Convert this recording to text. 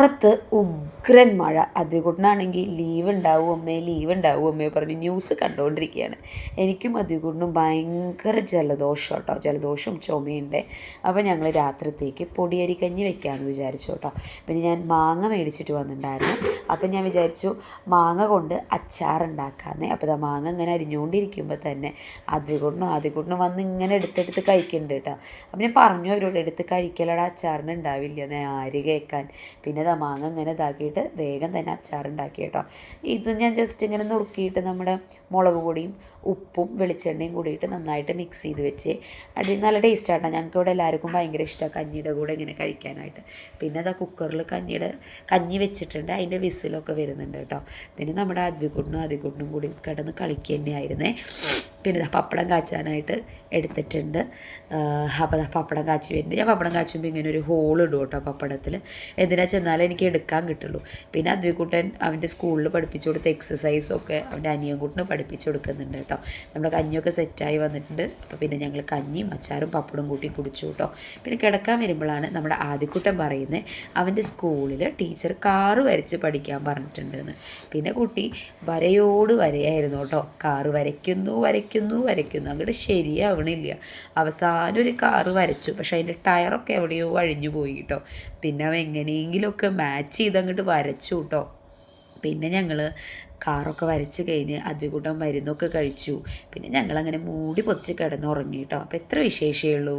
അപ്പുറത്ത് ഉഗ്രൻ മഴ. അതികുട്ടനാണെങ്കിൽ ലീവ് ഉണ്ടാവും അമ്മേ പറഞ്ഞ് ന്യൂസ് കണ്ടുകൊണ്ടിരിക്കുകയാണ്. എനിക്കും അതികുട്ടനും ഭയങ്കര ജലദോഷം കേട്ടോ, ജലദോഷവും ചുമയുണ്ട്. അപ്പോൾ ഞങ്ങൾ രാത്രിത്തേക്ക് പൊടിയരി കഞ്ഞി വെക്കാമെന്ന് വിചാരിച്ചു കേട്ടോ. പിന്നെ ഞാൻ മാങ്ങ മേടിച്ചിട്ട് വന്നിട്ടുണ്ടായിരുന്നു. അപ്പം ഞാൻ വിചാരിച്ചു മാങ്ങ കൊണ്ട് അച്ചാറുണ്ടാക്കാമെന്നേ. അപ്പോൾ ഇതാ മാങ്ങ ഇങ്ങനെ അരിഞ്ഞുകൊണ്ടിരിക്കുമ്പോൾ തന്നെ അതികുട്ടനും വന്ന് ഇങ്ങനെ എടുത്തെടുത്ത് കഴിക്കുന്നുണ്ട് കേട്ടോ. അപ്പം ഞാൻ പറഞ്ഞു അവരോട് എടുത്ത് കഴിക്കലടാ, അച്ചാറിന് ഉണ്ടാവില്ല ആര് കേൾക്കാൻ. പിന്നെ ഇതാ മാങ്ങ ഇങ്ങനെ ഇതാക്കിയിട്ട് വേഗം തന്നെ അച്ചാറുണ്ടാക്കി കേട്ടോ. ഇത് ഞാൻ ജസ്റ്റ് ഇങ്ങനെ നുറുക്കിയിട്ട് നമ്മുടെ മുളക് പൊടിയും ഉപ്പും വെളിച്ചെണ്ണയും കൂടിയിട്ട് നന്നായിട്ട് മിക്സ് ചെയ്ത് വെച്ച് നല്ല ടേസ്റ്റാട്ടോ. ഞങ്ങൾക്ക് ഇവിടെ എല്ലാവർക്കും ഭയങ്കര ഇഷ്ടമാണ് കഞ്ഞിയുടെ കൂടെ ഇങ്ങനെ കഴിക്കാനായിട്ട്. പിന്നെ അതാ കുക്കറിൽ കഞ്ഞി വെച്ചിട്ടുണ്ട്, അതിൻ്റെ വിസിലൊക്കെ വരുന്നുണ്ട് കേട്ടോ. പിന്നെ നമ്മുടെ അതികുട്ടനും കൂടി കിടന്ന് കളിക്കുക തന്നെയായിരുന്നേ. പിന്നെ പപ്പടം കാച്ചാനായിട്ട് എടുത്തിട്ടുണ്ട്. അപ്പോൾ പപ്പടം കാച്ചി വരുന്നുണ്ട്. ഞാൻ പപ്പടം കാച്ചുമ്പോൾ ഇങ്ങനെ ഒരു ഹോൾ ഇടും കേട്ടോ പപ്പടത്തിൽ, എന്തിനാ ചെന്നാലേ എനിക്ക് എടുക്കാൻ കിട്ടുള്ളൂ. പിന്നെ അതികുട്ടൻ അവൻ്റെ സ്കൂളിൽ പഠിപ്പിച്ചു കൊടുത്ത എക്സസൈസൊക്കെ അവൻ്റെ അനിയൻകുട്ടന് പഠിപ്പിച്ചു കൊടുക്കുന്നുണ്ട് കേട്ടോ. നമ്മുടെ കഞ്ഞിയൊക്കെ സെറ്റായി വന്നിട്ടുണ്ട്. അപ്പോൾ പിന്നെ ഞങ്ങൾ കഞ്ഞിയും അച്ചാറും പപ്പടവും കൂട്ടി കുടിച്ചു കേട്ടോ. പിന്നെ കിടക്കാൻ വരുമ്പോഴാണ് നമ്മുടെ ആദിക്കുട്ടൻ പറയുന്നത് അവൻ്റെ സ്കൂളിൽ ടീച്ചർ കാറ് വരച്ച് പഠിക്കാൻ പറഞ്ഞിട്ടുണ്ടെന്ന്. പിന്നെ കുട്ടി വരയോട് വരയായിരുന്നു കേട്ടോ. കാറ് വരയ്ക്കുന്നു അങ്ങോട്ട് ശരിയാവണില്ല. അവസാനം ഒരു കാറ് വരച്ചു, പക്ഷെ അതിൻ്റെ ടയറൊക്കെ എവിടെയോ അഴിഞ്ഞു പോയി കേട്ടോ. പിന്നെ അവൻ എങ്ങനെയെങ്കിലുമൊക്കെ മാച്ച് ചെയ്ത് അങ്ങോട്ട് വരച്ചു കേട്ടോ. പിന്നെ ഞങ്ങൾ കാറൊക്കെ വരച്ച് കഴിഞ്ഞ് അതികൂട്ടം മരുന്നൊക്കെ കഴിച്ചു. പിന്നെ ഞങ്ങളങ്ങനെ മൂടി പൊതിച്ച് കിടന്നുറങ്ങി കേട്ടോ. അപ്പോൾ എത്ര വിശേഷമേ ഉള്ളൂ.